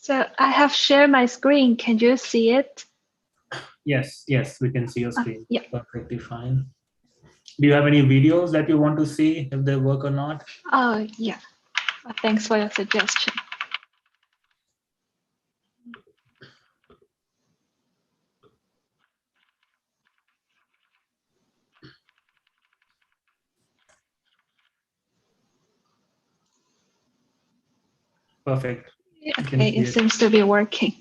So I have shared my screen. Can you see it? Yes, we can see your screen. Yeah. Perfectly fine. Do you have any videos that you want to see if they work or not? Oh, yeah. Thanks for your suggestion. Perfect. Okay, it seems to be working.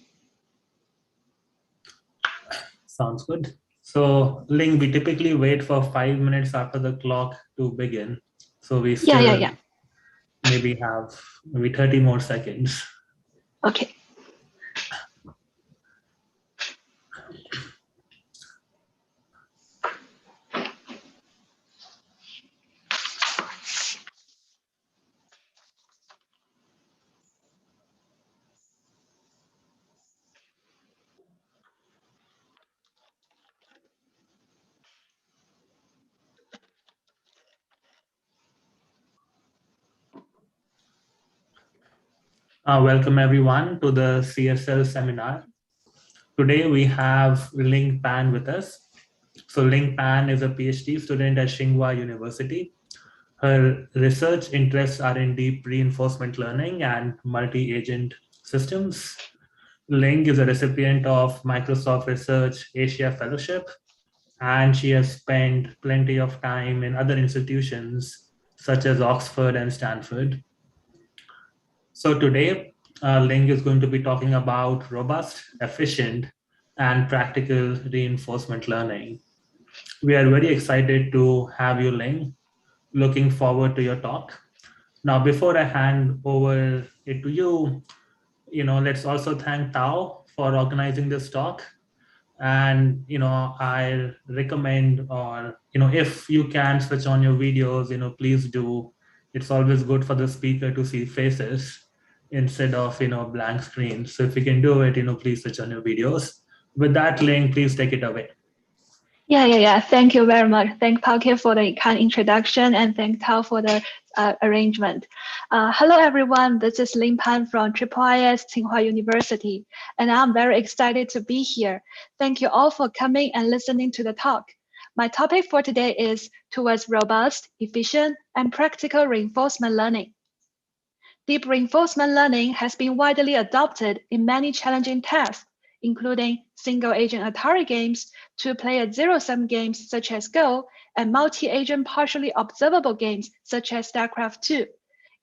Sounds good. So, Ling, we typically wait for 5 minutes after the clock to begin. So we still maybe have maybe 30 more seconds. Okay. Welcome everyone to the CSL seminar. Today we have Ling Pan with us. So Ling Pan is a PhD student at Tsinghua University. Her research interests are in deep reinforcement learning and multi-agent systems. Ling is a recipient of Microsoft Research Asia Fellowship, and she has spent plenty of time in other institutions such as Oxford and Stanford. So today, Ling is going to be talking about robust, efficient, and practical reinforcement learning. We are very excited to have you, Ling. Looking forward to your talk. Now, before I hand over it to you, let's also thank Tao for organizing this talk. And I recommend, or if you can switch on your videos, please do. It's always good for the speaker to see faces instead of blank screens. So if you can do it, please switch on your videos. With that, Ling, please take it away. Yeah. Thank you very much. Thank Pauke for the kind introduction, and thank Tao for the arrangement. Hello, everyone. This is Ling Pan from IIIS Tsinghua University, and I'm very excited to be here. Thank you all for coming and listening to the talk. My topic for today is towards robust, efficient, and practical reinforcement learning. Deep reinforcement learning has been widely adopted in many challenging tasks, including single-agent Atari games, two-player zero-sum games such as Go, and multi-agent partially observable games such as StarCraft 2.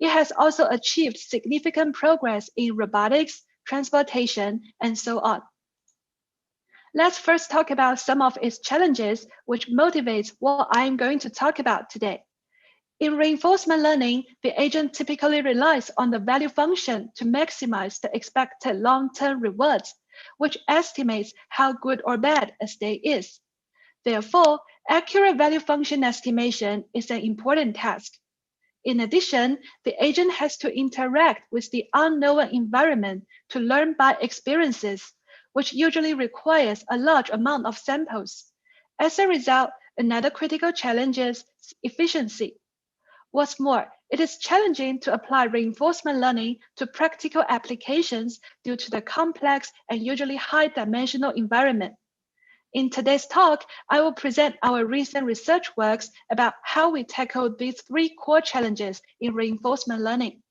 It has also achieved significant progress in robotics, transportation, and so on. Let's first talk about some of its challenges, which motivates what I am going to talk about today. In reinforcement learning, the agent typically relies on the value function to maximize the expected long-term rewards, which estimates how good or bad a state is. Therefore, accurate value function estimation is an important task. In addition, the agent has to interact with the unknown environment to learn by experiences, which usually requires a large amount of samples. As a result, another critical challenge is efficiency. What's more, it is challenging to apply reinforcement learning to practical applications due to the complex and usually high-dimensional environment. In today's talk, I will present our recent research works about how we tackle these three core challenges in reinforcement learning.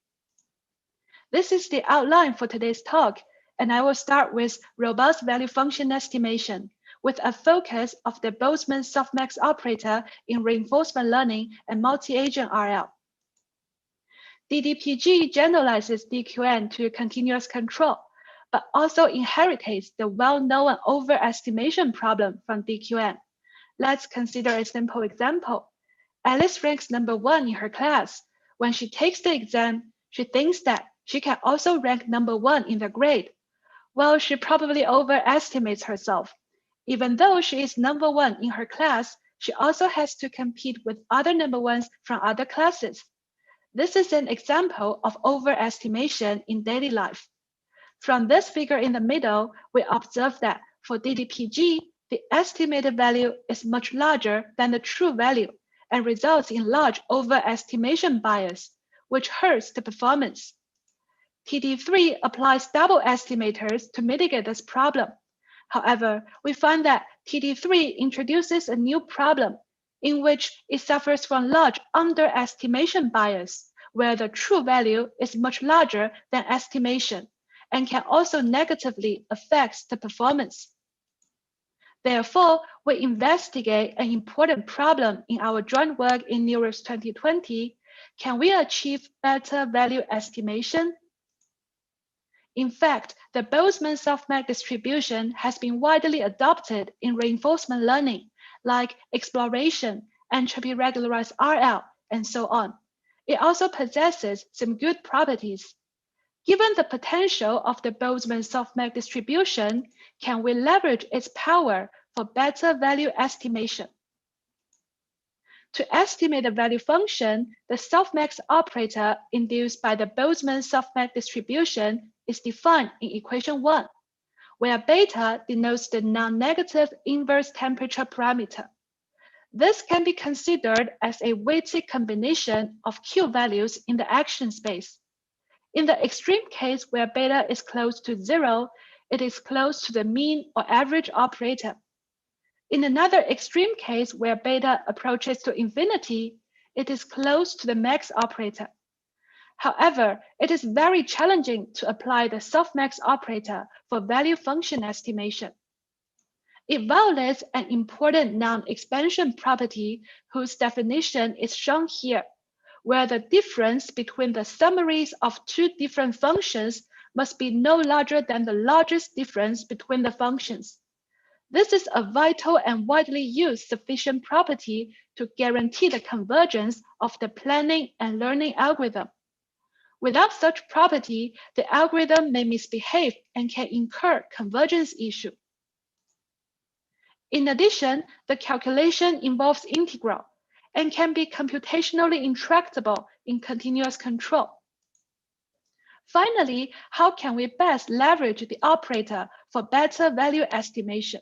This is the outline for today's talk, and I will start with robust value function estimation, with a focus of the Boltzmann Softmax operator in reinforcement learning and multi-agent RL. DDPG generalizes DQN to continuous control, but also inherits the well-known overestimation problem from DQN. Let's consider a simple example. Alice ranks #1 in her class. When she takes the exam, she thinks that she can also rank #1 in the grade. Well, she probably overestimates herself. Even though she is #1 in her class, she also has to compete with other #1s from other classes. This is an example of overestimation in daily life. From this figure in the middle, we observe that for DDPG, the estimated value is much larger than the true value and results in large overestimation bias, which hurts the performance. TD3 applies double estimators to mitigate this problem. However, we find that TD3 introduces a new problem in which it suffers from large underestimation bias, where the true value is much larger than estimation and can also negatively affect the performance. Therefore, we investigate an important problem in our joint work in NeurIPS 2020. Can we achieve better value estimation? In fact, the Boltzmann softmax distribution has been widely adopted in reinforcement learning, like exploration, entropy regularized RL, and so on. It also possesses some good properties. Given the potential of the Boltzmann softmax distribution, can we leverage its power for better value estimation? To estimate the value function, the softmax operator induced by the Boltzmann softmax distribution is defined in equation 1, where beta denotes the non-negative inverse temperature parameter. This can be considered as a weighted combination of Q values in the action space. In the extreme case where beta is close to 0, it is close to the mean or average operator. In another extreme case where beta approaches to infinity, it is close to the max operator. However, it is very challenging to apply the softmax operator for value function estimation. It violates an important non-expansion property whose definition is shown here, where the difference between the summaries of two different functions must be no larger than the largest difference between the functions. This is a vital and widely used sufficient property to guarantee the convergence of the planning and learning algorithm. Without such property, the algorithm may misbehave and can incur convergence issue. In addition, the calculation involves integral and can be computationally intractable in continuous control. Finally, how can we best leverage the operator for better value estimation?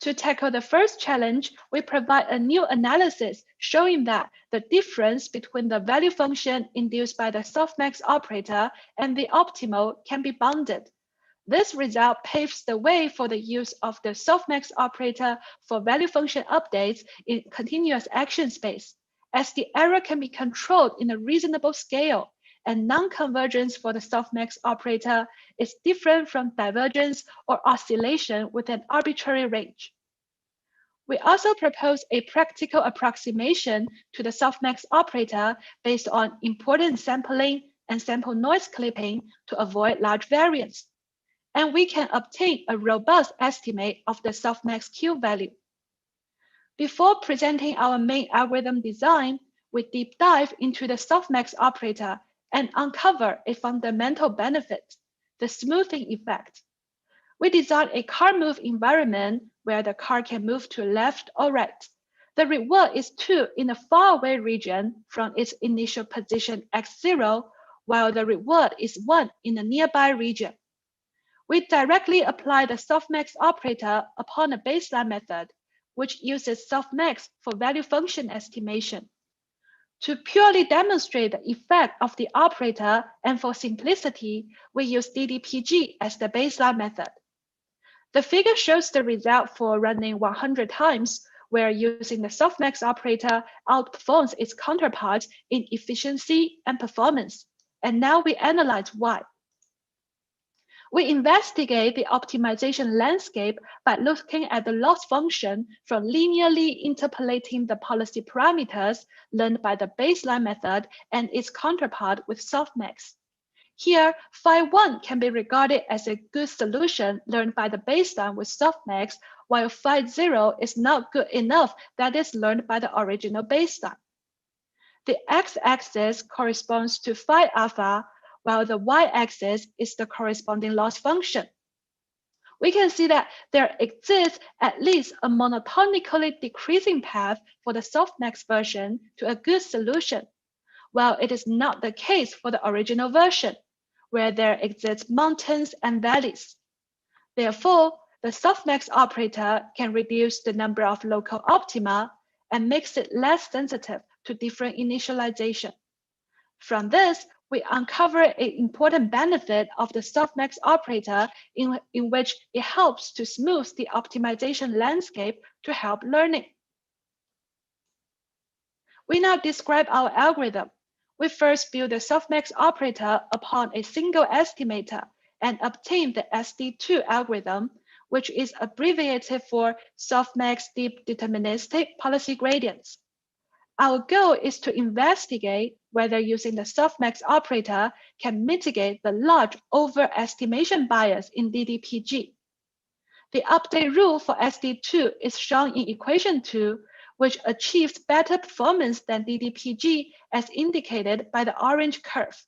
To tackle the first challenge, we provide a new analysis showing that the difference between the value function induced by the softmax operator and the optimal can be bounded. This result paves the way for the use of the softmax operator for value function updates in continuous action space, as the error can be controlled in a reasonable scale, and non-convergence for the softmax operator is different from divergence or oscillation with an arbitrary range. We also propose a practical approximation to the softmax operator based on important sampling and sample noise clipping to avoid large variance. And we can obtain a robust estimate of the softmax Q value. Before presenting our main algorithm design, we deep dive into the softmax operator and uncover a fundamental benefit, the smoothing effect. We designed a car move environment where the car can move to left or right. The reward is 2 in a faraway region from its initial position x0, while the reward is 1 in a nearby region. We directly apply the softmax operator upon a baseline method, which uses softmax for value function estimation. To purely demonstrate the effect of the operator and for simplicity, we use DDPG as the baseline method. The figure shows the result for running 100 times, where using the softmax operator outperforms its counterpart in efficiency and performance. And now we analyze why. We investigate the optimization landscape by looking at the loss function from linearly interpolating the policy parameters learned by the baseline method and its counterpart with softmax. Here, phi1 can be regarded as a good solution learned by the baseline with softmax, while phi0 is not good enough that is learned by the original baseline. The x-axis corresponds to phi alpha, while the y-axis is the corresponding loss function. We can see that there exists at least a monotonically decreasing path for the softmax version to a good solution, while it is not the case for the original version, where there exist mountains and valleys. Therefore, the softmax operator can reduce the number of local optima and makes it less sensitive to different initialization. From this, we uncover an important benefit of the softmax operator in which it helps to smooth the optimization landscape to help learning. We now describe our algorithm. We first build the softmax operator upon a single estimator and obtain the SD2 algorithm, which is abbreviated for softmax deep deterministic policy gradients. Our goal is to investigate whether using the softmax operator can mitigate the large overestimation bias in DDPG. The update rule for SD2 is shown in equation 2, which achieves better performance than DDPG as indicated by the orange curve.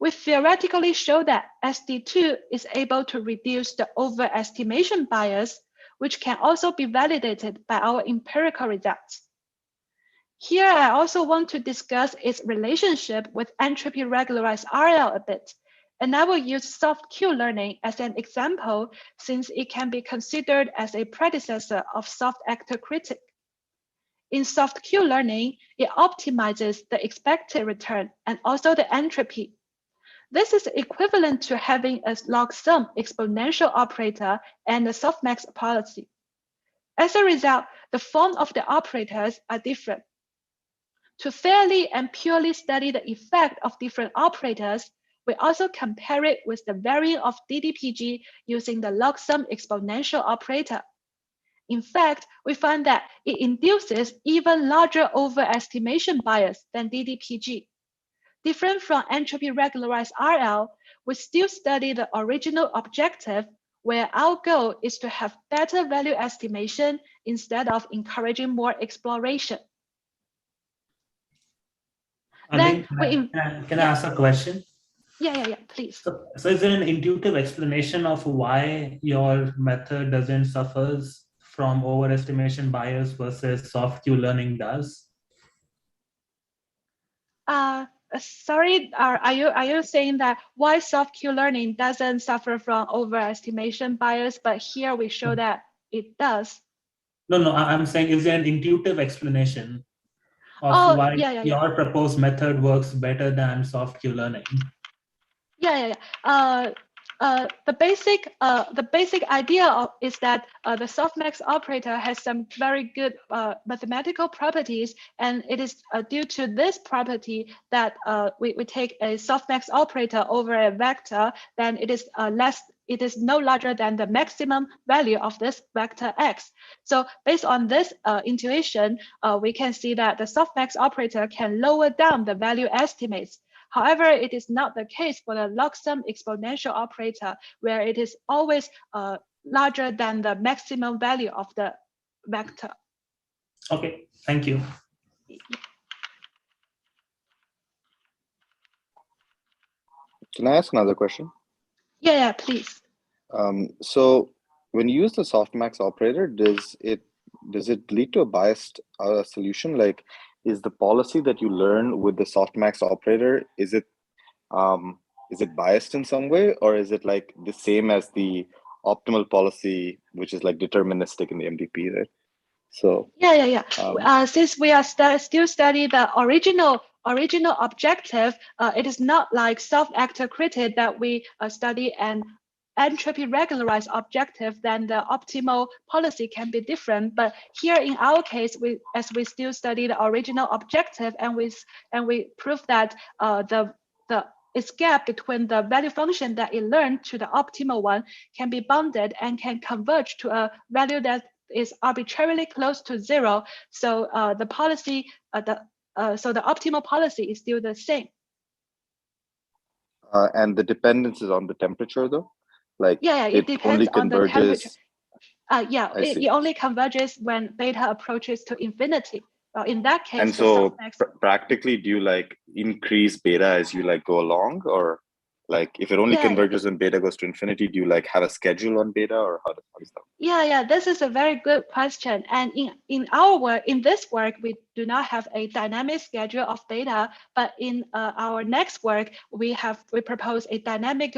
We theoretically show that SD2 is able to reduce the overestimation bias, which can also be validated by our empirical results. Here, I also want to discuss its relationship with entropy regularized RL a bit, and I will use soft Q learning as an example since it can be considered as a predecessor of soft actor critic. In soft Q learning, it optimizes the expected return and also the entropy. This is equivalent to having a log sum exponential operator and a softmax policy. As a result, the form of the operators are different. To fairly and purely study the effect of different operators, we also compare it with the variance of DDPG using the log sum exponential operator. In fact, we find that it induces even larger overestimation bias than DDPG. Different from entropy regularized RL, we still study the original objective where our goal is to have better value estimation instead of encouraging more exploration. Then can I ask a question? Yeah, please. So is there an intuitive explanation of why your method doesn't suffer from overestimation bias versus soft Q learning does? Sorry, are you saying that why soft Q learning doesn't suffer from overestimation bias, but here we show that it does? No, I'm saying is there an intuitive explanation of why your proposed method works better than soft Q learning? The basic idea is that the softmax operator has some very good mathematical properties, and it is due to this property that we take a softmax operator over a vector, then it is no larger than the maximum value of this vector x. So based on this intuition, we can see that the softmax operator can lower down the value estimates. However, it is not the case for the log sum exponential operator, where it is always larger than the maximum value of the vector. Okay, thank you. Can I ask another question? Yeah, please. So when you use the softmax operator, does it lead to a biased solution? Like, is the policy that you learn with the softmax operator, is it biased in some way, or is it like the same as the optimal policy, which is like deterministic in the MDP, right? So since we are still studying the original objective, it is not like soft actor critic that we study an entropy regularized objective, then the optimal policy can be different. But here in our case, as we still study the original objective, and we prove that its gap between the value function that it learned to the optimal one can be bounded and can converge to a value that is arbitrarily close to 0. So the policy, so the optimal policy is still the same. And the dependence is on the temperature, though. Like it depends on the temperature. It only converges when beta approaches to infinity. In that case, and so practically, do you like increase beta as you like go along, or like if it only converges when beta goes to infinity, do you like have a schedule on beta, or how does that? Yeah, this is a very good question. And in our work, in this work, we do not have a dynamic schedule of beta, but in our next work, we propose a dynamic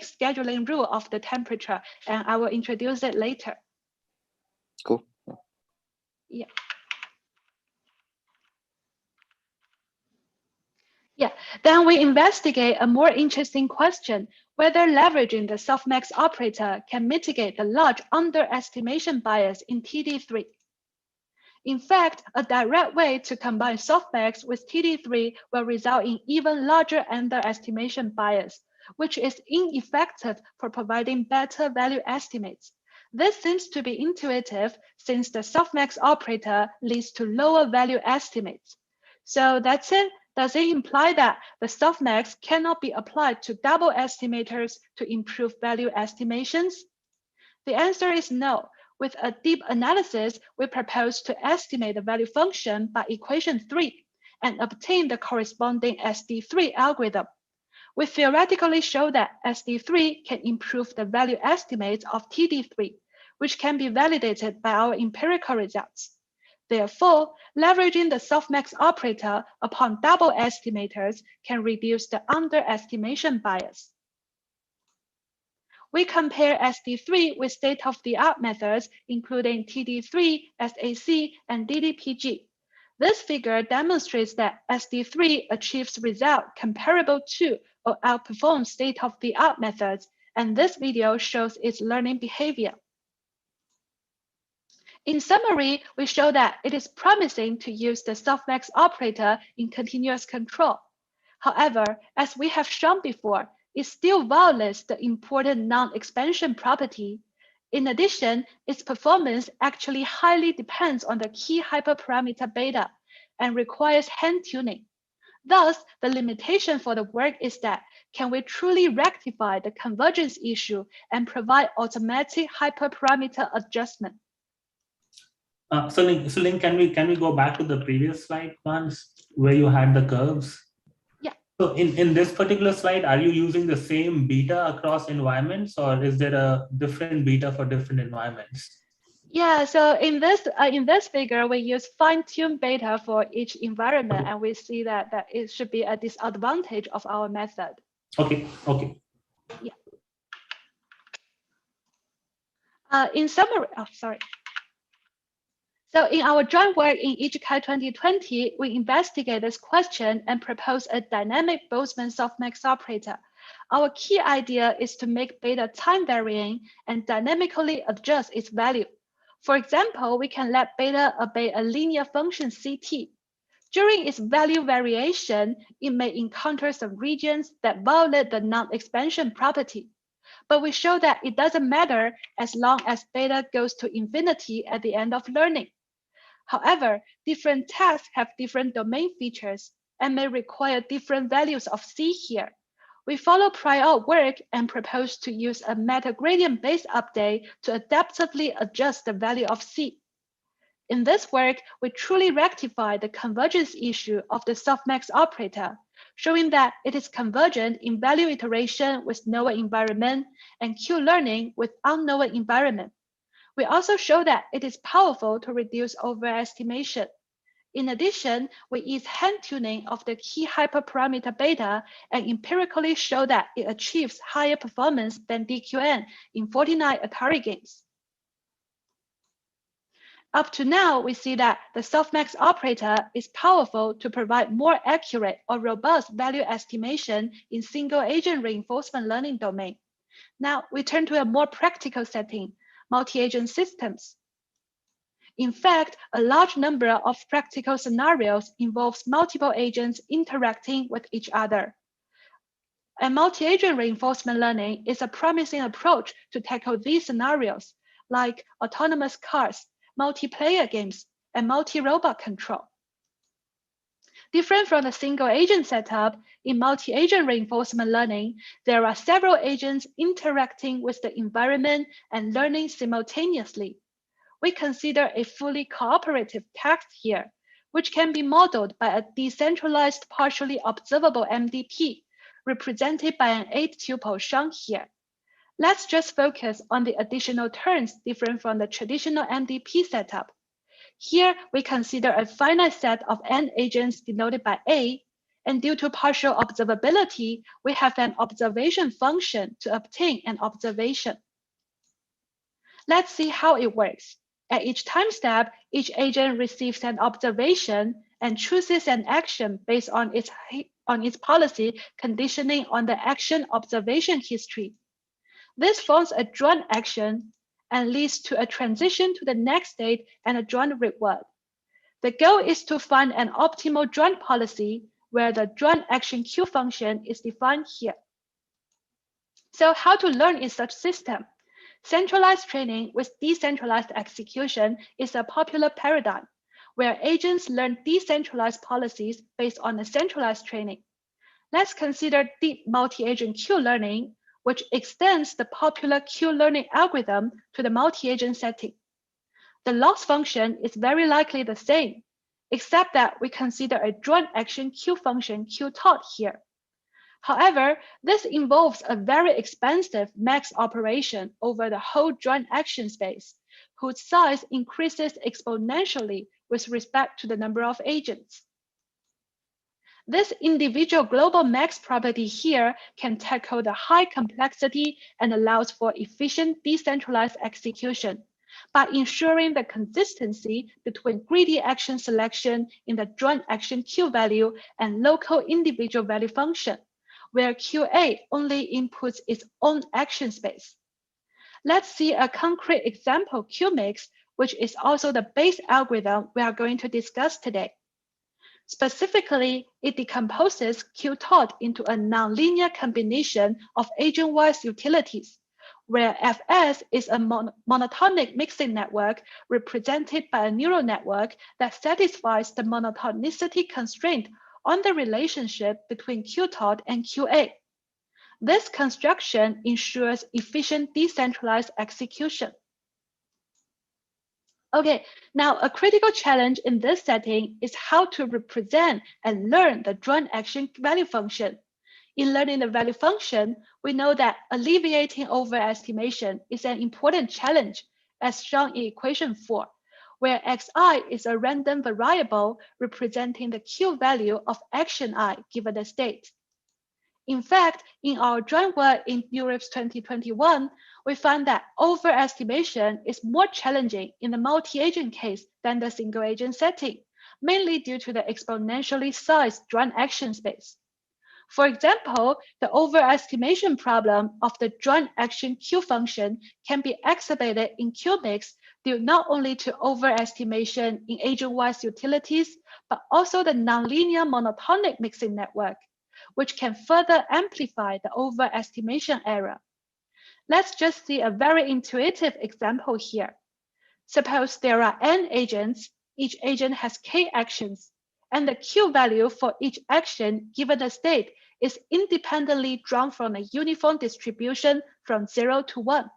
scheduling rule of the temperature, and I will introduce it later. Cool. Yeah, then we investigate a more interesting question, whether leveraging the softmax operator can mitigate the large underestimation bias in TD3. In fact, a direct way to combine softmax with TD3 will result in even larger underestimation bias, which is ineffective for providing better value estimates. This seems to be intuitive since the softmax operator leads to lower value estimates. So that's it. Does it imply that the softmax cannot be applied to double estimators to improve value estimations? The answer is no. With a deep analysis, we propose to estimate the value function by equation 3 and obtain the corresponding SD3 algorithm. We theoretically show that SD3 can improve the value estimates of TD3, which can be validated by our empirical results. Therefore, leveraging the softmax operator upon double estimators can reduce the underestimation bias. We compare SD3 with state-of-the-art methods, including TD3, SAC, and DDPG. This figure demonstrates that SD3 achieves results comparable to or outperforms state-of-the-art methods, and this video shows its learning behavior. In summary, we show that it is promising to use the softmax operator in continuous control. However, as we have shown before, it still violates the important non-expansion property. In addition, its performance actually highly depends on the key hyperparameter beta and requires hand-tuning. Thus, the limitation for the work is that can we truly rectify the convergence issue and provide automatic hyperparameter adjustment? So Ling, can we go back to the previous slide once where you had the curves? Yeah. So in this particular slide, are you using the same beta across environments, or is there a different beta for different environments? Yeah, so in this figure, we use fine-tuned beta for each environment, and we see that it should be a disadvantage of our method. Okay. Yeah. In summary, So in our joint work in EGCAI 2020, we investigate this question and propose a dynamic Boltzmann softmax operator. Our key idea is to make beta time varying and dynamically adjust its value. For example, we can let beta obey a linear function CT. During its value variation, it may encounter some regions that violate the non-expansion property. But we show that it doesn't matter as long as beta goes to infinity at the end of learning. However, different tasks have different domain features and may require different values of C here. We follow prior work and propose to use a meta-gradient-based update to adaptively adjust the value of C. In this work, we truly rectify the convergence issue of the softmax operator, showing that it is convergent in value iteration with known environment and Q-learning with unknown environment. We also show that it is powerful to reduce overestimation. In addition, we use hand-tuning of the key hyperparameter beta and empirically show that it achieves higher performance than DQN in 49 Atari games. Up to now, we see that the softmax operator is powerful to provide more accurate or robust value estimation in single-agent reinforcement learning domain. Now, we turn to a more practical setting, multi-agent systems. In fact, a large number of practical scenarios involves multiple agents interacting with each other. And multi-agent reinforcement learning is a promising approach to tackle these scenarios, like autonomous cars, multiplayer games, and multi-robot control. Different from the single-agent setup, in multi-agent reinforcement learning, there are several agents interacting with the environment and learning simultaneously. We consider a fully cooperative task here, which can be modeled by a decentralized partially observable MDP, represented by an 8-tuple shown here. Let's just focus on the additional terms different from the traditional MDP setup. Here, we consider a finite set of n agents denoted by A, and due to partial observability, we have an observation function to obtain an observation. Let's see how it works. At each time step, each agent receives an observation and chooses an action based on its on its policy conditioning on the action observation history. This forms a joint action and leads to a transition to the next state and a joint reward. The goal is to find an optimal joint policy where the joint action Q function is defined here. So how to learn in such system? Centralized training with decentralized execution is a popular paradigm where agents learn decentralized policies based on a centralized training. Let's consider deep multi-agent Q learning, which extends the popular Q learning algorithm to the multi-agent setting. The loss function is very likely the same, except that we consider a joint action Q function Q taught here. However, this involves a very expensive max operation over the whole joint action space, whose size increases exponentially with respect to the number of agents. This individual global max property here can tackle the high complexity and allows for efficient decentralized execution by ensuring the consistency between greedy action selection in the joint action Q value and local individual value function, where QA only inputs its own action space. Let's see a concrete example QMIX, which is also the base algorithm we are going to discuss today. Specifically, it decomposes Q-taught into a nonlinear combination of agent-wise utilities, where Fs is a monotonic mixing network represented by a neural network that satisfies the monotonicity constraint on the relationship between Q-taught and QA. This construction ensures efficient decentralized execution. Okay, now a critical challenge in this setting is how to represent and learn the joint action value function. In learning the value function, we know that alleviating overestimation is an important challenge, as shown in equation 4, where xi is a random variable representing the Q value of action I given the state. In fact, in our joint work in Europe's 2021, we found that overestimation is more challenging in the multi-agent case than the single-agent setting, mainly due to the exponentially sized joint action space. For example, the overestimation problem of the joint action Q function can be exacerbated in QMIX due not only to overestimation in agent-wise utilities, but also the nonlinear monotonic mixing network, which can further amplify the overestimation error. Let's just see a very intuitive example here. Suppose there are n agents, each agent has k actions, and the Q value for each action given the state is independently drawn from a uniform distribution from 0 to 1.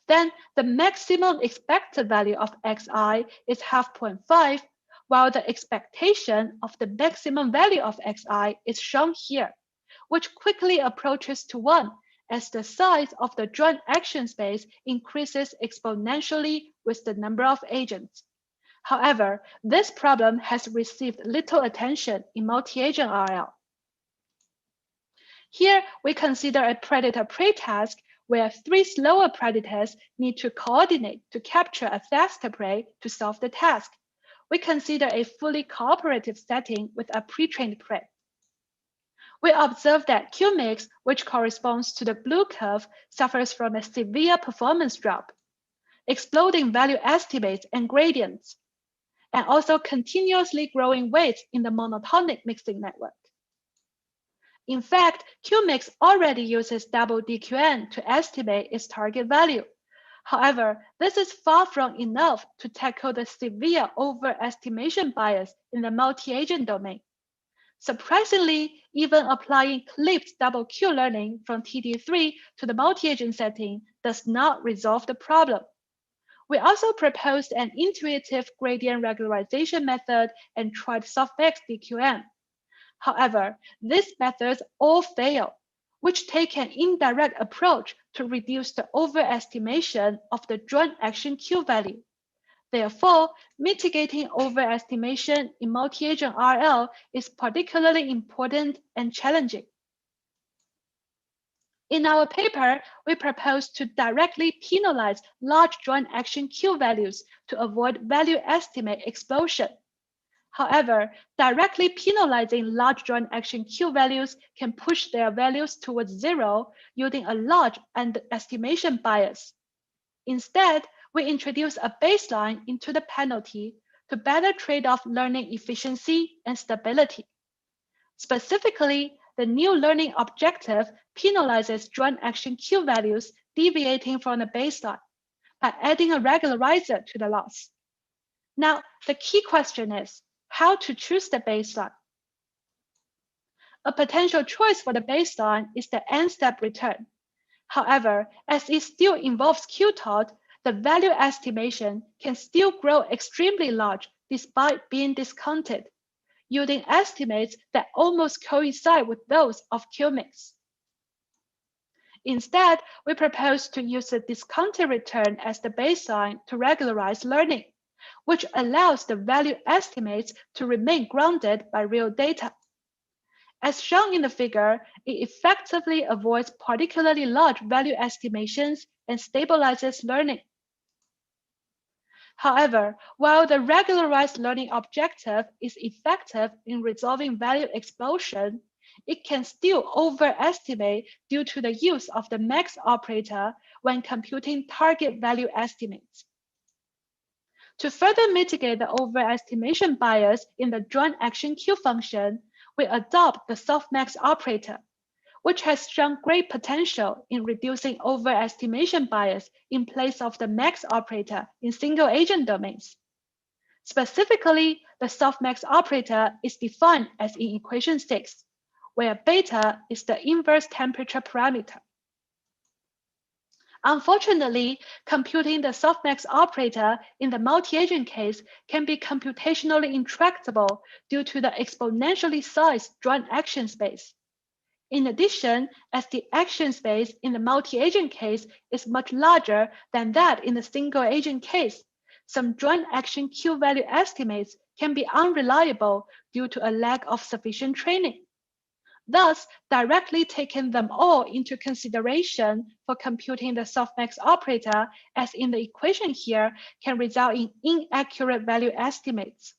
Then the maximum expected value of xi is 0.5, while the expectation of the maximum value of xi is shown here, which quickly approaches to 1 as the size of the joint action space increases exponentially with the number of agents. However, this problem has received little attention in multi-agent RL. Here, we consider a predator-prey task where 3 slower predators need to coordinate to capture a faster prey to solve the task. We consider a fully cooperative setting with a pre-trained prey. We observe that QMIX, which corresponds to the blue curve, suffers from a severe performance drop, exploding value estimates and gradients, and also continuously growing weights in the monotonic mixing network. In fact, QMIX already uses double DQN to estimate its target value. However, this is far from enough to tackle the severe overestimation bias in the multi-agent domain. Surprisingly, even applying clipped double Q learning from TD3 to the multi-agent setting does not resolve the problem. We also proposed an intuitive gradient regularization method and tried Softmax DQN. However, these methods all fail, which take an indirect approach to reduce the overestimation of the joint action Q value. Therefore, mitigating overestimation in multi-agent RL is particularly important and challenging. In our paper, we propose to directly penalize large joint action Q values to avoid value estimate explosion. However, directly penalizing large joint action Q values can push their values towards 0 using a large underestimation bias. Instead, we introduce a baseline into the penalty to better trade off learning efficiency and stability. Specifically, the new learning objective penalizes joint action Q values deviating from the baseline by adding a regularizer to the loss. Now, the key question is how to choose the baseline. A potential choice for the baseline is the n-step return. However, as it still involves Q-taught, the value estimation can still grow extremely large despite being discounted, yielding estimates that almost coincide with those of QMIX. Instead, we propose to use the discounted return as the baseline to regularize learning, which allows the value estimates to remain grounded by real data. As shown in the figure, it effectively avoids particularly large value estimations and stabilizes learning. However, while the regularized learning objective is effective in resolving value explosion, it can still overestimate due to the use of the max operator when computing target value estimates. To further mitigate the overestimation bias in the joint action Q function, we adopt the Softmax operator, which has shown great potential in reducing overestimation bias in place of the max operator in single agent domains. Specifically, the Softmax operator is defined as in equation 6, where beta is the inverse temperature parameter. Unfortunately, computing the Softmax operator in the multi-agent case can be computationally intractable due to the exponentially sized joint action space. In addition, as the action space in the multi-agent case is much larger than that in the single agent case, some joint action Q value estimates can be unreliable due to a lack of sufficient training. Thus, directly taking them all into consideration for computing the Softmax operator, as in the equation here, can result in inaccurate value estimates.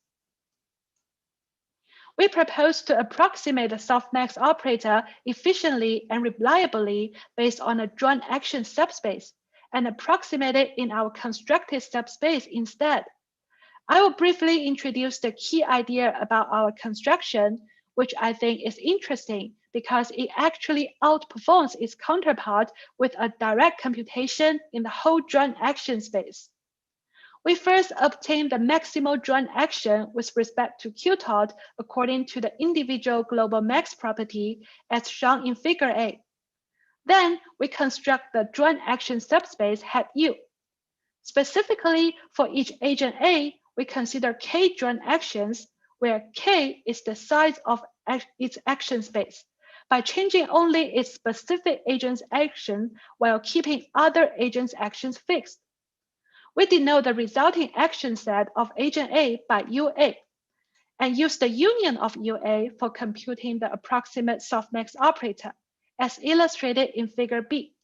We propose to approximate the Softmax operator efficiently and reliably based on a joint action subspace and approximate it in our constructed subspace instead. I will briefly introduce the key idea about our construction, which I think is interesting because it actually outperforms its counterpart with a direct computation in the whole joint action space. We first obtain the maximal joint action with respect to Q-taught according to the individual global max property as shown in figure A. Then we construct the joint action subspace hat U. Specifically for each agent A, we consider K joint actions where K is the size of its action space by changing only its specific agent's action while keeping other agents' actions fixed. We denote the resulting action set of agent A by UA and use the union of UA for computing the approximate Softmax operator, as illustrated in figure B.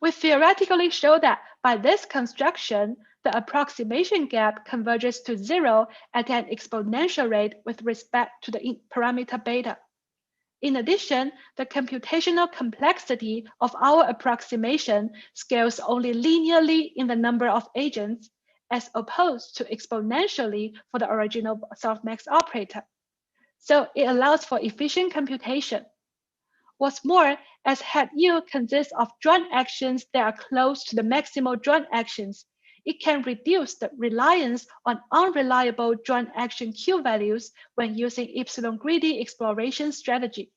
We theoretically show that by this construction, the approximation gap converges to 0 at an exponential rate with respect to the parameter beta. In addition, the computational complexity of our approximation scales only linearly in the number of agents, as opposed to exponentially for the original Softmax operator. So it allows for efficient computation. What's more, as hat U consists of joint actions that are close to the maximal joint actions, it can reduce the reliance on unreliable joint action Q values when using epsilon greedy exploration strategy.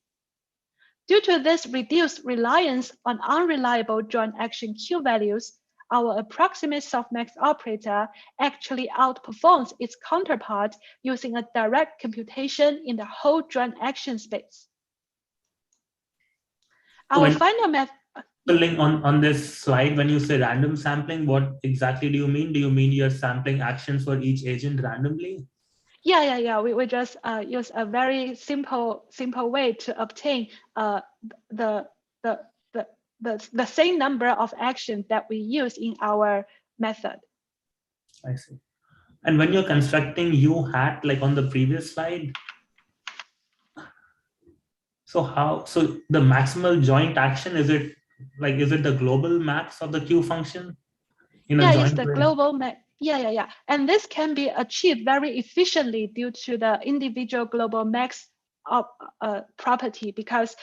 Due to this reduced reliance on unreliable joint action Q values, our approximate Softmax operator actually outperforms its counterpart using a direct computation in the whole joint action space. Our final method. Ling, on this slide, when you say random sampling, what exactly do you mean? Do you mean you're sampling actions for each agent randomly? Yeah. We just use a very simple way to obtain the same number of actions that we use in our method. I see. And when you're constructing U hat, like on the previous slide, so the maximal joint action, is it the global max of the Q function in a Yeah, it's joint the way? global max. Yeah. And this can be achieved very efficiently due to the individual global max of, property, because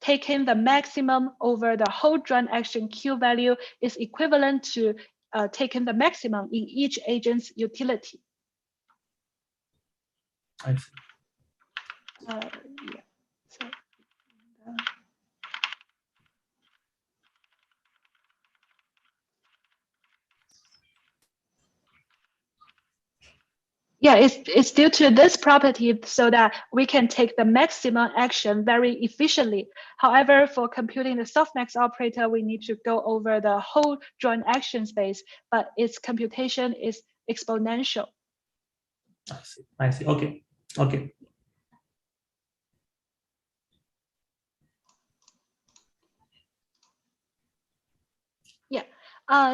taking the maximum over the whole joint action Q value is equivalent to taking the maximum in each agent's utility. I see. Yeah. So, yeah, it's due to this property so that we can take the maximum action very efficiently. However, for computing the softmax operator, we need to go over the whole joint action space, but its computation is exponential. I see. Okay. Yeah.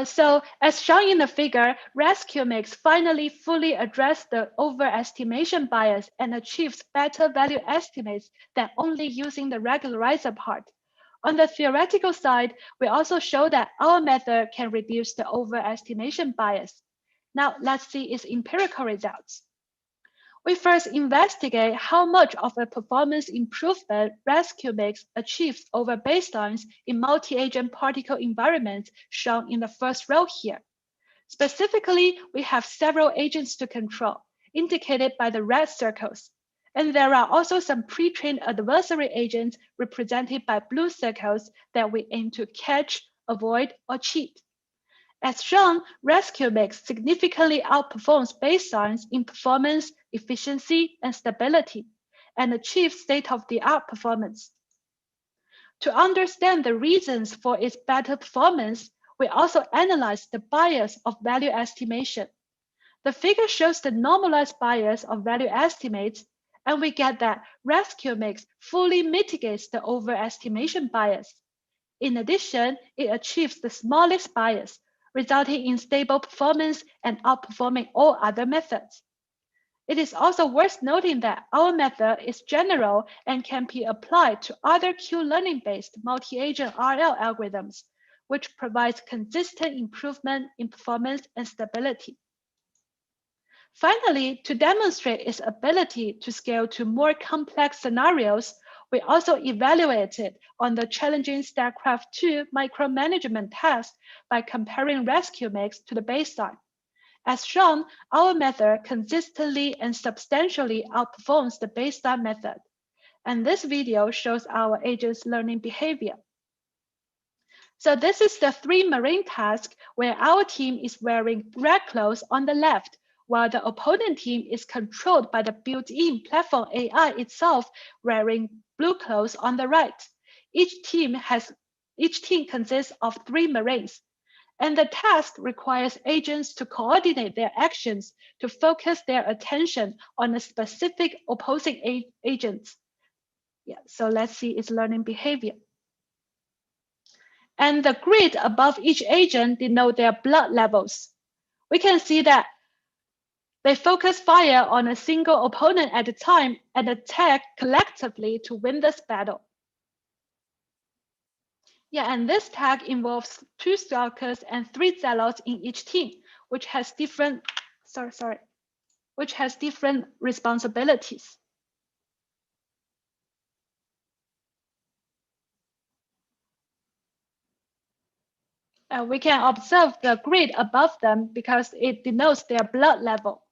So as shown in the figure, QMIX finally fully addressed the overestimation bias and achieves better value estimates than only using the regularizer part. On the theoretical side, we also show that our method can reduce the overestimation bias. Now let's see its empirical results. We first investigate how much of a performance improvement QMIX achieves over baselines in multi-agent particle environments shown in the first row here. Specifically, we have several agents to control, indicated by the red circles. And there are also some pre-trained adversary agents represented by blue circles that we aim to catch, avoid, or cheat. As shown, QMIX significantly outperforms baselines in performance, efficiency, and stability, and achieves state-of-the-art performance. To understand the reasons for its better performance, we also analyze the bias of value estimation. The figure shows the normalized bias of value estimates, and we get that QMIX fully mitigates the overestimation bias. In addition, it achieves the smallest bias, resulting in stable performance and outperforming all other methods. It is also worth noting that our method is general and can be applied to other Q-learning-based multi-agent RL algorithms, which provides consistent improvement in performance and stability. Finally, to demonstrate its ability to scale to more complex scenarios, we also evaluated on the challenging StatCraft2 micromanagement task by comparing QMIX to the baseline. As shown, our method consistently and substantially outperforms the baseline method. And this video shows our agent's learning behavior. So this is the 3 marine task where our team is wearing red clothes on the left, while the opponent team is controlled by the built-in platform AI itself wearing blue clothes on the right. Each team consists of 3 marines, and the task requires agents to coordinate their actions to focus their attention on a specific opposing agent. Yeah, so let's see its learning behavior. And the grid above each agent denote their blood levels. We can see that they focus fire on a single opponent at a time and attack collectively to win this battle. Yeah, and this tag involves 2 stalkers and 3 zealots in each team, which has different responsibilities. We can observe the grid above them because it denotes their blood level.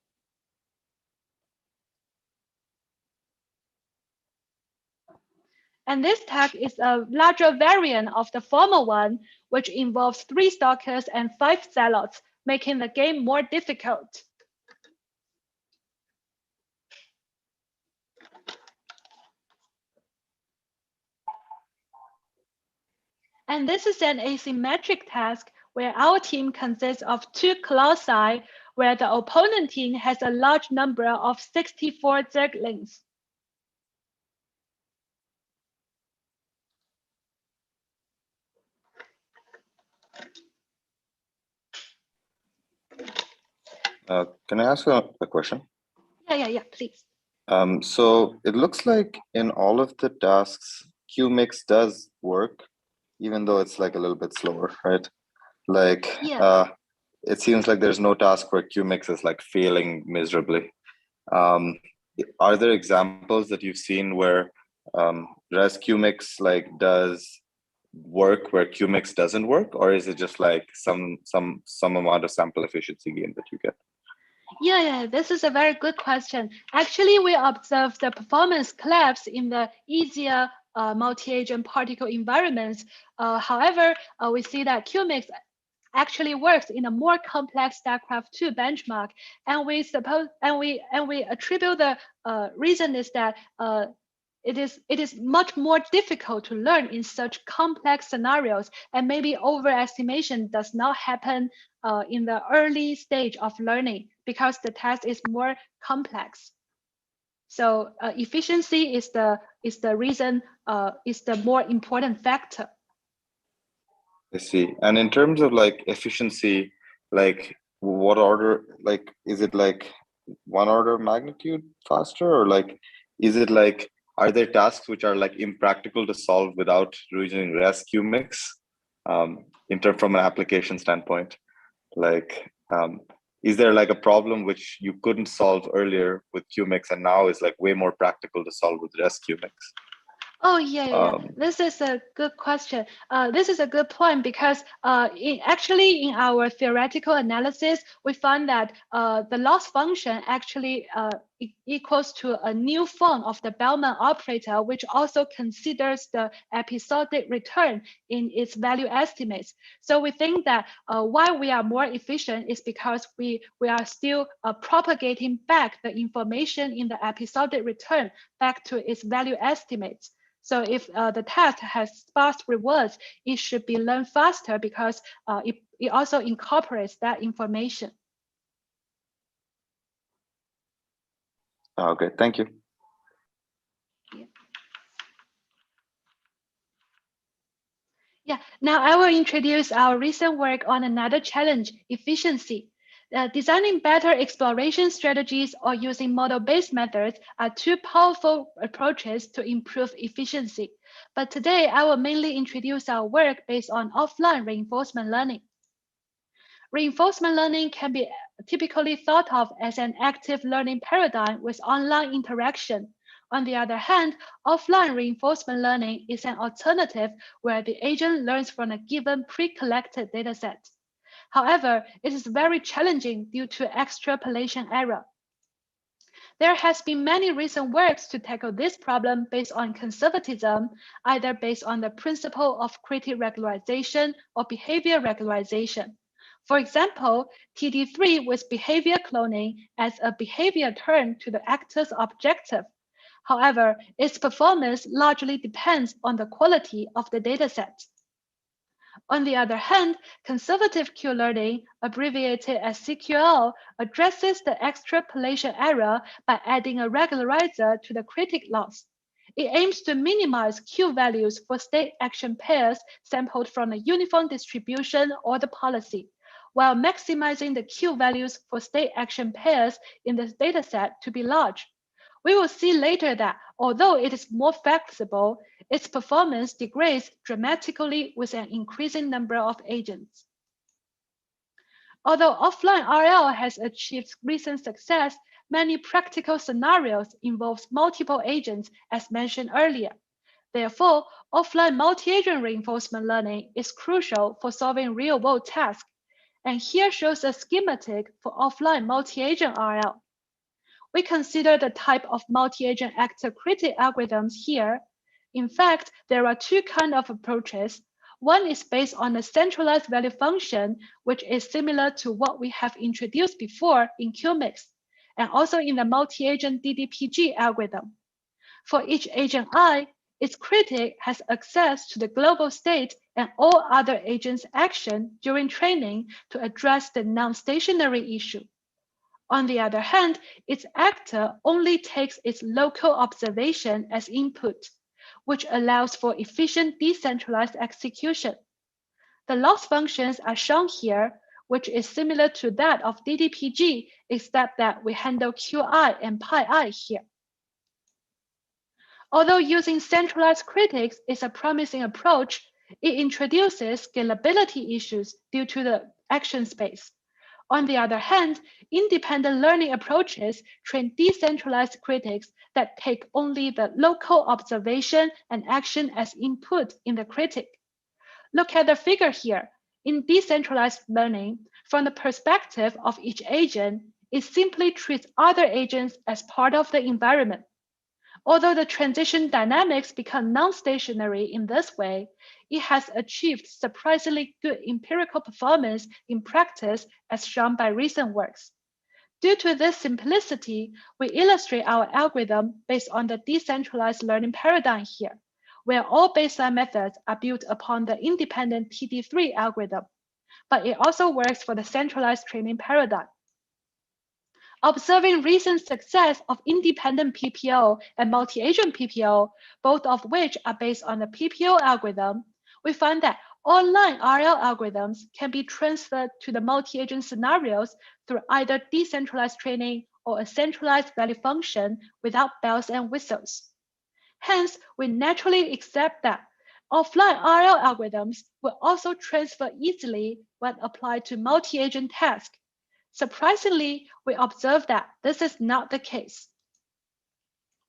And this tag is a larger variant of the former one, which involves 3 stalkers and 5 zealots, making the game more difficult. And this is an asymmetric task where our team consists of 2 colossi, where the opponent team has a large number of 64 zerglings. Can I ask a question? Yeah, please. So it looks like in all of the tasks, QMIX does work, even though it's like a little bit slower, right? Like, it seems like there's no task where QMIX is like failing miserably. Are there examples that you've seen where Res QMIX like does work where QMIX doesn't work, or is it just like some amount of sample efficiency gain that you get? Yeah, this is a very good question. Actually, we observed the performance collapse in the easier multi-agent particle environments. However, we see that QMIX actually works in a more complex StarCraft-2 benchmark, and we attribute the reason is that it is much more difficult to learn in such complex scenarios, and maybe overestimation does not happen in the early stage of learning because the task is more complex. So efficiency is the reason, is the more important factor. I see. And in terms of like efficiency, like what order, like is it like one order of magnitude faster, or like is it like, are there tasks which are like impractical to solve without using Res QMIX from an application standpoint? Like, is there like a problem which you couldn't solve earlier with QMIX and now is like way more practical to solve with Res QMIX? Oh, yeah. This is a good question. This is a good point because actually in our theoretical analysis, we found that the loss function actually equals to a new form of the Boltzmann operator, which also considers the episodic return in its value estimates. So we think that why we are more efficient is because we are still propagating back the information in the episodic return back to its value estimates. So if the task has sparse rewards, it should be learned faster because it also incorporates that information. Okay, thank you. Yeah, now I will introduce our recent work on another challenge, efficiency. Designing better exploration strategies or using model-based methods are two powerful approaches to improve efficiency. But today, I will mainly introduce our work based on offline reinforcement learning. Reinforcement learning can be typically thought of as an active learning paradigm with online interaction. On the other hand, offline reinforcement learning is an alternative where the agent learns from a given pre-collected dataset. However, it is very challenging due to extrapolation error. There has been many recent works to tackle this problem based on conservatism, either based on the principle of critic regularization or behavior regularization. For example, TD3 with behavior cloning as a behavior turn to the actor's objective. However, its performance largely depends on the quality of the dataset. On the other hand, conservative Q-learning, abbreviated as CQL, addresses the extrapolation error by adding a regularizer to the critic loss. It aims to minimize Q values for state action pairs sampled from a uniform distribution or the policy, while maximizing the Q values for state action pairs in the dataset to be large. We will see later that although it is more flexible, its performance degrades dramatically with an increasing number of agents. Although offline RL has achieved recent success, many practical scenarios involve multiple agents as mentioned earlier. Therefore, offline multi-agent reinforcement learning is crucial for solving real-world tasks. And here shows a schematic for offline multi-agent RL. We consider the type of multi-agent actor critic algorithms here. In fact, there are two kinds of approaches. One is based on a centralized value function, which is similar to what we have introduced before in QMIX, and also in the multi-agent DDPG algorithm. For each agent I, its critic has access to the global state and all other agents' action during training to address the non-stationary issue. On the other hand, its actor only takes its local observation as input, which allows for efficient decentralized execution. The loss functions are shown here, which is similar to that of DDPG, except that we handle QI and PI here. Although using centralized critics is a promising approach, it introduces scalability issues due to the action space. On the other hand, independent learning approaches train decentralized critics that take only the local observation and action as input in the critic. Look at the figure here. In decentralized learning, from the perspective of each agent, it simply treats other agents as part of the environment. Although the transition dynamics become non-stationary in this way, it has achieved surprisingly good empirical performance in practice as shown by recent works. Due to this simplicity, we illustrate our algorithm based on the decentralized learning paradigm here, where all baseline methods are built upon the independent TD3 algorithm, but it also works for the centralized training paradigm. Observing recent success of independent PPO and multi-agent PPO, both of which are based on the PPO algorithm, we find that online RL algorithms can be transferred to the multi-agent scenarios through either decentralized training or a centralized value function without bells and whistles. Hence, we naturally accept that offline RL algorithms will also transfer easily when applied to multi-agent tasks. Surprisingly, we observe that this is not the case.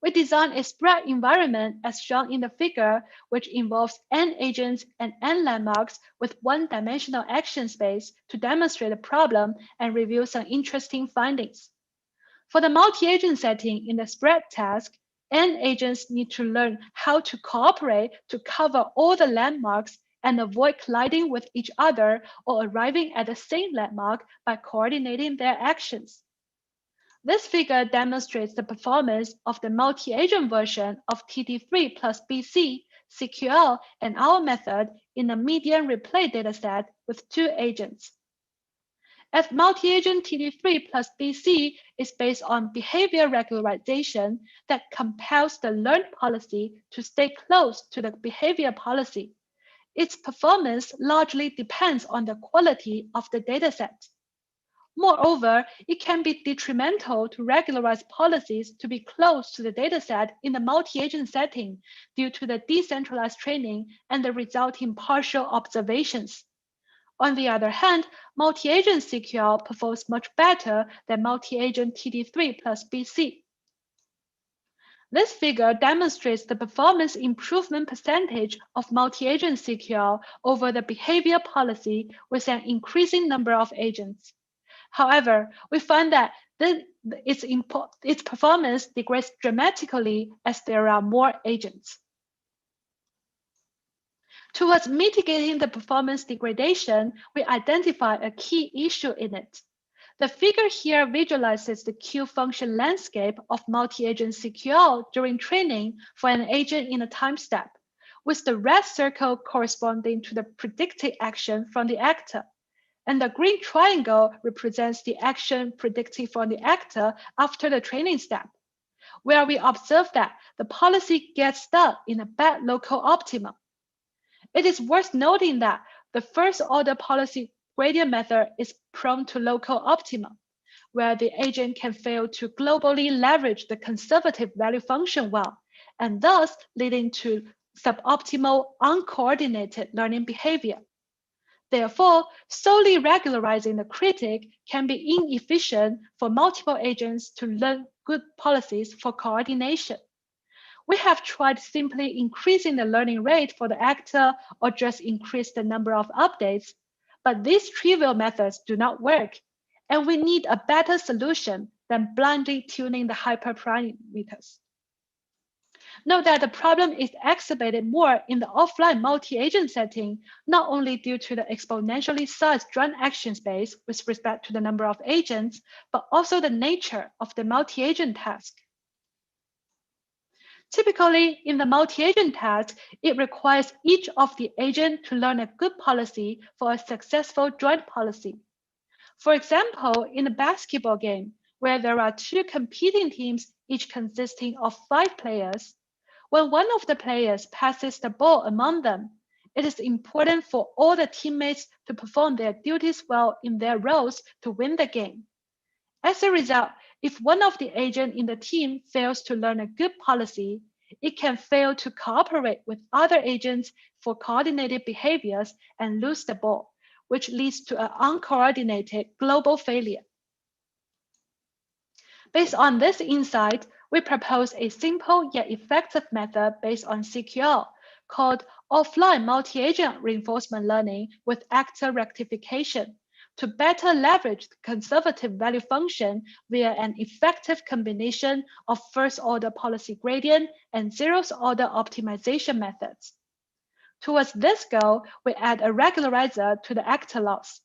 We design a spread environment as shown in the figure, which involves n agents and n landmarks with one-dimensional action space to demonstrate the problem and reveal some interesting findings. For the multi-agent setting in the spread task, n agents need to learn how to cooperate to cover all the landmarks and avoid colliding with each other or arriving at the same landmark by coordinating their actions. This figure demonstrates the performance of the multi-agent version of TD3 plus BC, CQL, and our method in a median replay dataset with 2 agents. As multi-agent TD3 plus BC is based on behavior regularization that compels the learned policy to stay close to the behavior policy, its performance largely depends on the quality of the dataset. Moreover, it can be detrimental to regularized policies to be close to the dataset in the multi-agent setting due to the decentralized training and the resulting partial observations. On the other hand, multi-agent CQL performs much better than multi-agent TD3 plus BC. This figure demonstrates the performance improvement percentage of multi-agent CQL over the behavior policy with an increasing number of agents. However, we find that its performance degrades dramatically as there are more agents. Towards mitigating the performance degradation, we identify a key issue in it. The figure here visualizes the Q function landscape of multi-agent CQL during training for an agent in a time step, with the red circle corresponding to the predicted action from the actor, and the green triangle represents the action predicted from the actor after the training step, where we observe that the policy gets stuck in a bad local optimum. It is worth noting that the first-order policy gradient method is prone to local optima, where the agent can fail to globally leverage the conservative value function well, and thus leading to suboptimal, uncoordinated learning behavior. Therefore, solely regularizing the critic can be inefficient for multiple agents to learn good policies for coordination. We have tried simply increasing the learning rate for the actor or just increase the number of updates, but these trivial methods do not work, and we need a better solution than blindly tuning the hyperparameters. Note that the problem is exacerbated more in the offline multi-agent setting, not only due to the exponentially sized joint action space with respect to the number of agents, but also the nature of the multi-agent task. Typically, in the multi-agent task, it requires each of the agents to learn a good policy for a successful joint policy. For example, in a basketball game, where there are 2 competing teams, each consisting of 5 players, when one of the players passes the ball among them, it is important for all the teammates to perform their duties well in their roles to win the game. As a result, if one of the agents in the team fails to learn a good policy, it can fail to cooperate with other agents for coordinated behaviors and lose the ball, which leads to an uncoordinated global failure. Based on this insight, we propose a simple yet effective method based on CQL called offline multi-agent reinforcement learning with actor rectification to better leverage the conservative value function via an effective combination of first-order policy gradient and zeroth-order optimization methods. Towards this goal, we add a regularizer to the actor loss,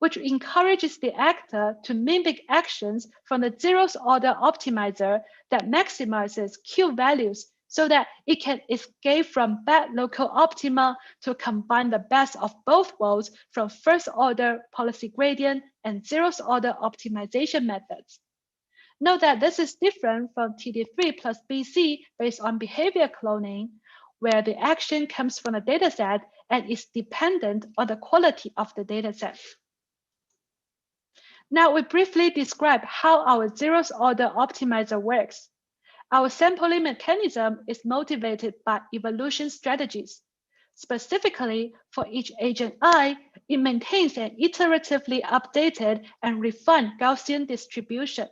which encourages the actor to mimic actions from the zeroth-order optimizer that maximizes Q values so that it can escape from bad local optima to combine the best of both worlds from first-order policy gradient and zeroth-order optimization methods. Note that this is different from TD3 plus BC based on behavior cloning, where the action comes from the dataset and is dependent on the quality of the dataset. Now we briefly describe how our zeroth order optimizer works. Our sampling mechanism is motivated by evolution strategies. Specifically, for each agent I, it maintains an iteratively updated and refined Gaussian distribution.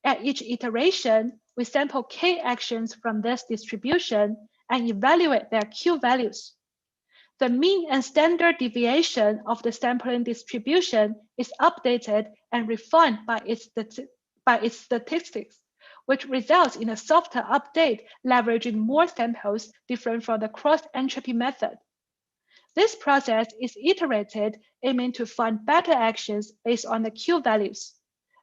At each iteration, we sample K actions from this distribution and evaluate their Q values. The mean and standard deviation of the sampling distribution is updated and refined by its statistics, which results in a softer update leveraging more samples different from the cross-entropy method. This process is iterated, aiming to find better actions based on the Q values.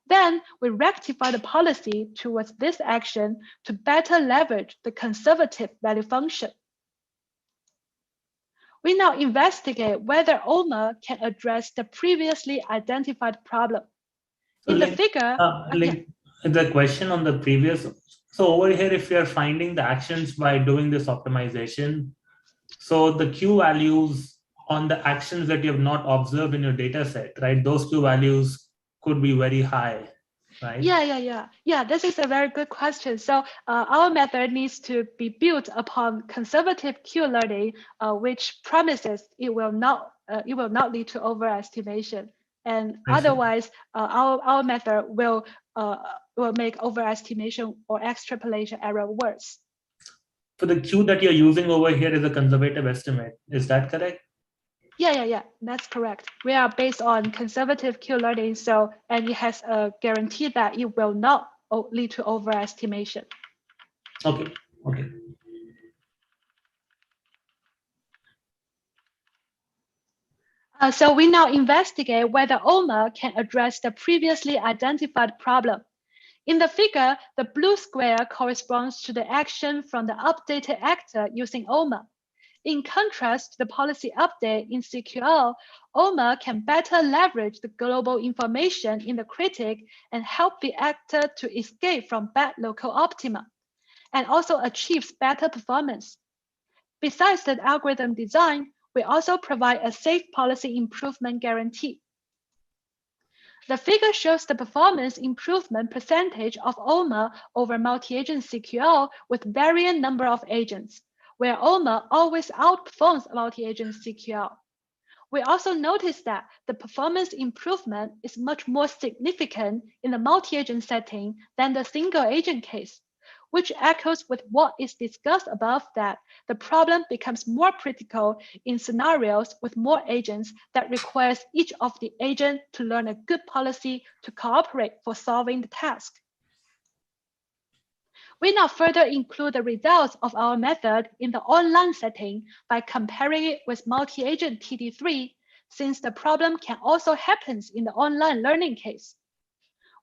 Then we rectify the policy towards this action to better leverage the conservative value function. We now investigate whether OMAR can address the previously identified problem. In the figure, the question on the previous, so over here, if we are finding the actions by doing this optimization, so the Q values on the actions that you have not observed in your data set, right? Those Q values could be very high, right? Yeah, this is a very good question. So our method needs to be built upon conservative Q learning, which promises it will not lead to overestimation. And otherwise, our method will make overestimation or extrapolation error worse. So the Q that you're using over here is a conservative estimate. Is that correct? Yeah, that's correct. We are based on conservative Q learning, and it has a guarantee that it will not lead to overestimation. Okay. So we now investigate whether OMAR can address the previously identified problem. In the figure, the blue square corresponds to the action from the updated actor using OMAR. In contrast to the policy update in CQL, OMAR can better leverage the global information in the critic and help the actor to escape from bad local optima, and also achieves better performance. Besides the algorithm design, we also provide a safe policy improvement guarantee. The figure shows the performance improvement percentage of OMAR over multi-agent CQL with varying number of agents, where OMAR always outperforms multi-agent CQL. We also notice that the performance improvement is much more significant in the multi-agent setting than the single-agent case, which echoes with what is discussed above, that the problem becomes more critical in scenarios with more agents that requires each of the agents to learn a good policy to cooperate for solving the task. We now further include the results of our method in the online setting by comparing it with multi-agent TD3, since the problem can also happen in the online learning case.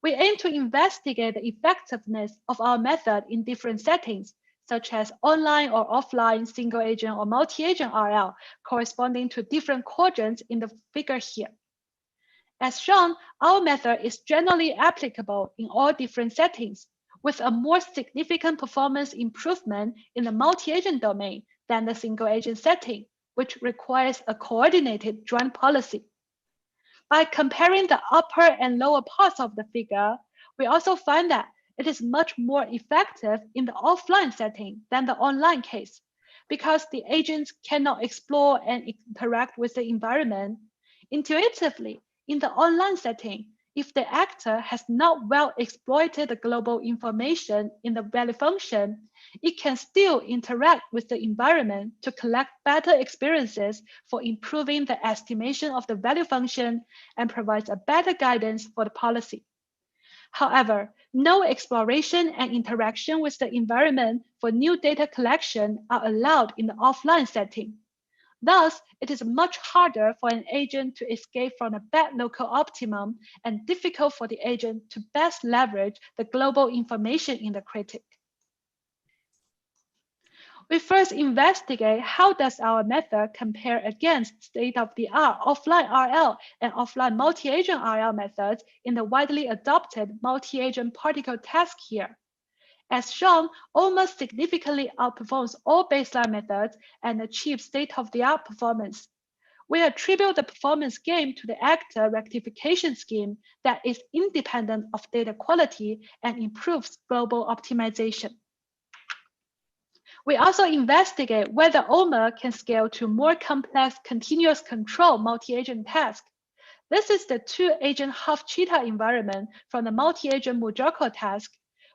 We aim to investigate the effectiveness of our method in different settings, such as online or offline single-agent or multi-agent RL, corresponding to different quadrants in the figure here. As shown, our method is generally applicable in all different settings, with a more significant performance improvement in the multi-agent domain than the single-agent setting, which requires a coordinated joint policy. By comparing the upper and lower parts of the figure, we also find that it is much more effective in the offline setting than the online case, because the agents cannot explore and interact with the environment. Intuitively, in the online setting, if the actor has not well exploited the global information in the value function, it can still interact with the environment to collect better experiences for improving the estimation of the value function and provides a better guidance for the policy. However, no exploration and interaction with the environment for new data collection are allowed in the offline setting. Thus, it is much harder for an agent to escape from a bad local optimum and difficult for the agent to best leverage the global information in the critic. We first investigate how does our method compare against state-of-the-art offline RL and offline multi-agent RL methods in the widely adopted multi-agent particle task here. As shown, OMAR significantly outperforms all baseline methods and achieves state-of-the-art performance. We attribute the performance gain to the actor rectification scheme that is independent of data quality and improves global optimization. We also investigate whether OMAR can scale to more complex continuous control multi-agent tasks. This is the two-agent half-cheetah environment from the multi-agent Mujoko task,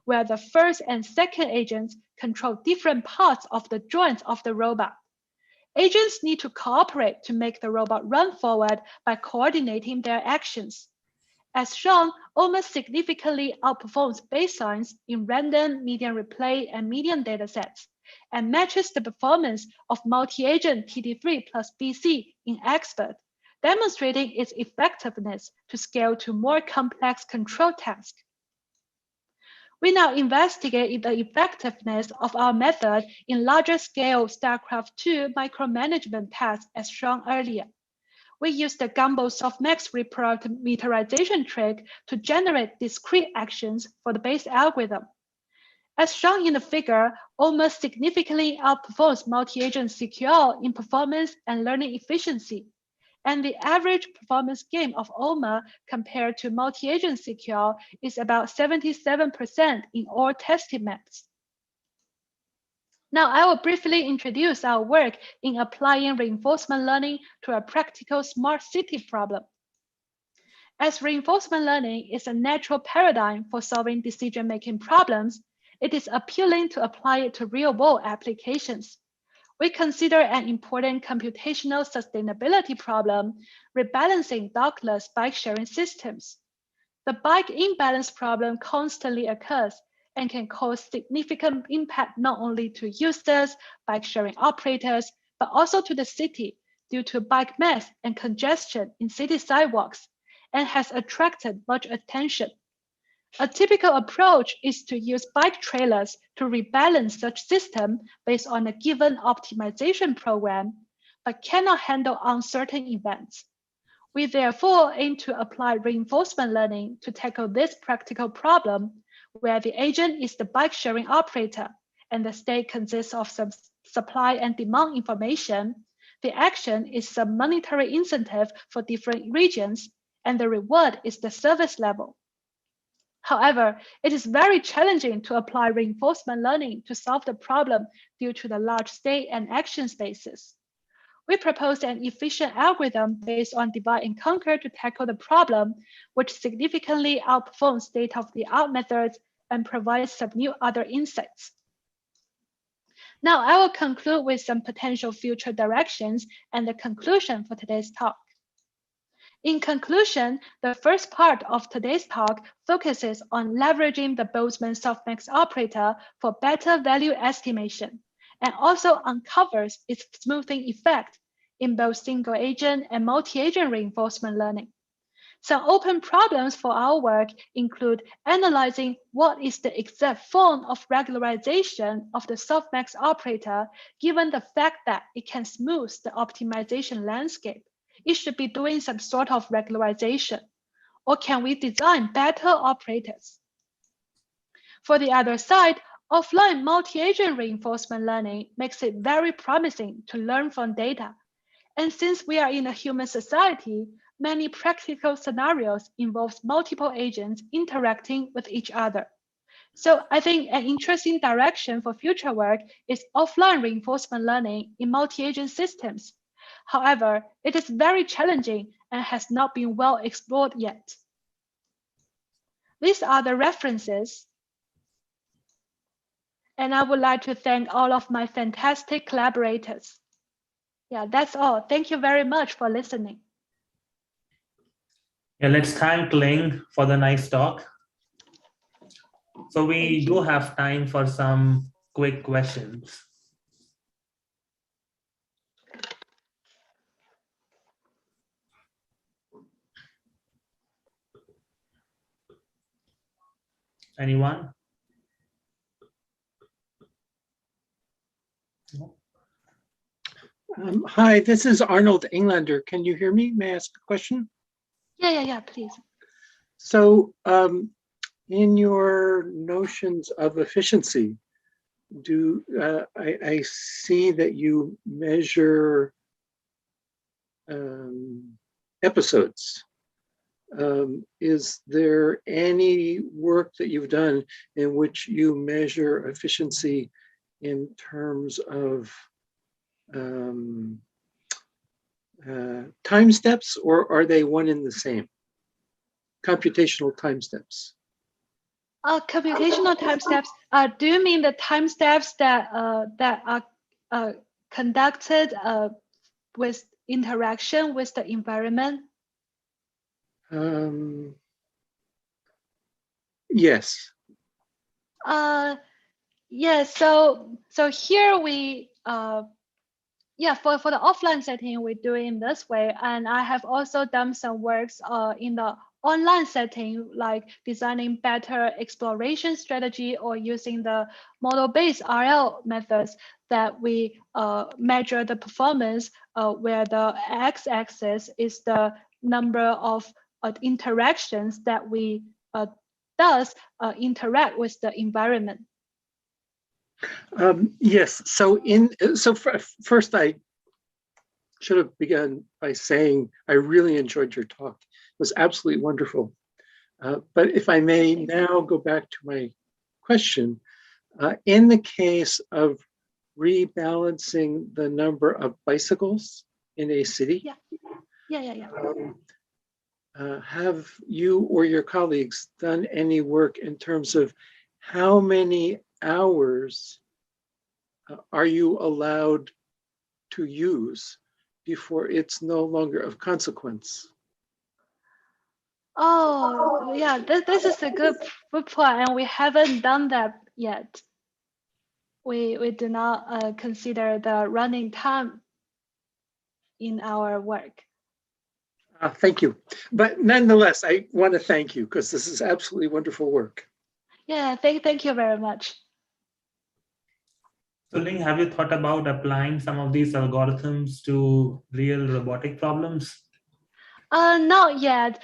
where the first and second agents control different parts of the joints of the robot. Agents need to cooperate to make the robot run forward by coordinating their actions. As shown, OMAR significantly outperforms baselines in random, median replay, and median datasets, and matches the performance of multi-agent TD3 plus BC in expert, demonstrating its effectiveness to scale to more complex control tasks. We now investigate the effectiveness of our method in larger scale StarCraft-2 micromanagement tasks as shown earlier. We use the Gumbel Softmax reparameterization trick to generate discrete actions for the base algorithm. As shown in the figure, OMAR significantly outperforms multi-agent CQL in performance and learning efficiency. And the average performance gain of OMAR compared to multi-agent CQL is about 77% in all tested maps. Now, I will briefly introduce our work in applying reinforcement learning to a practical smart city problem. As reinforcement learning is a natural paradigm for solving decision-making problems, it is appealing to apply it to real-world applications. We consider an important computational sustainability problem, rebalancing dockless bike-sharing systems. The bike imbalance problem constantly occurs and can cause significant impact not only to users, bike-sharing operators, but also to the city due to bike mass and congestion in city sidewalks, and has attracted much attention. A typical approach is to use bike trailers to rebalance such system based on a given optimization program, but cannot handle uncertain events. We therefore aim to apply reinforcement learning to tackle this practical problem, where the agent is the bike sharing operator and the state consists of some supply and demand information. The action is some monetary incentive for different regions, and the reward is the service level. However, it is very challenging to apply reinforcement learning to solve the problem due to the large state and action spaces. We propose an efficient algorithm based on divide and conquer to tackle the problem, which significantly outperforms state-of-the-art methods and provides some new other insights. Now, I will conclude with some potential future directions and the conclusion for today's talk. In conclusion, the first part of today's talk focuses on leveraging the Boltzmann softmax operator for better value estimation, and also uncovers its smoothing effect in both single agent and multi-agent reinforcement learning. Some open problems for our work include analyzing what is the exact form of regularization of the softmax operator, given the fact that it can smooth the optimization landscape. It should be doing some sort of regularization. Or can we design better operators? For the other side, offline multi-agent reinforcement learning makes it very promising to learn from data And since we are in a human society, many practical scenarios involve multiple agents interacting with each other. So I think an interesting direction for future work is offline reinforcement learning in multi-agent systems. However, it is very challenging and has not been well explored yet. These are the references. And I would like to thank all of my fantastic collaborators. Yeah, that's all. Thank you very much for listening. Yeah, let's thank Ling for the nice talk. So we do have time for some quick questions. Anyone? Hi, this is Arnold Englander. Can you hear me? May I ask a question? Yeah, please. So in your notions of efficiency, I see that you measure episodes. Is there any work that you've done in which you measure efficiency in terms of time steps, or are they one and the same? Computational time steps. Computational time steps. Do you mean the time steps that are conducted with interaction with the environment? Yes. Yeah. So here we for the offline setting we do it in this way, and I have also done some works in the online setting, like designing better exploration strategy or using the model-based RL methods that we measure the performance where the x-axis is the number of interactions that we interact with the environment. Yes. So first, I should have begun by saying I really enjoyed your talk. It was absolutely wonderful. But if I may now go back to my question, in the case of rebalancing the number of bicycles in a city, have you or your colleagues done any work in terms of how many hours are you allowed to use before it's no longer of consequence? Oh, yeah, this is a good point, and we haven't done that yet. We do not consider the running time in our work. Thank you. But nonetheless, I want to thank you because this is absolutely wonderful work. Yeah, thank you very much. So Ling, have you thought about applying some of these algorithms to real robotic problems? Not yet.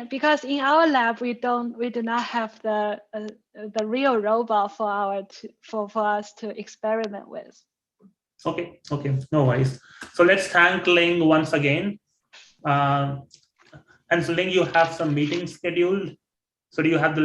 Because in our lab we do not have the real robot for us to experiment with. Okay, no worries. So let's thank Ling once again. And so Ling, you have some meetings scheduled. So do you have the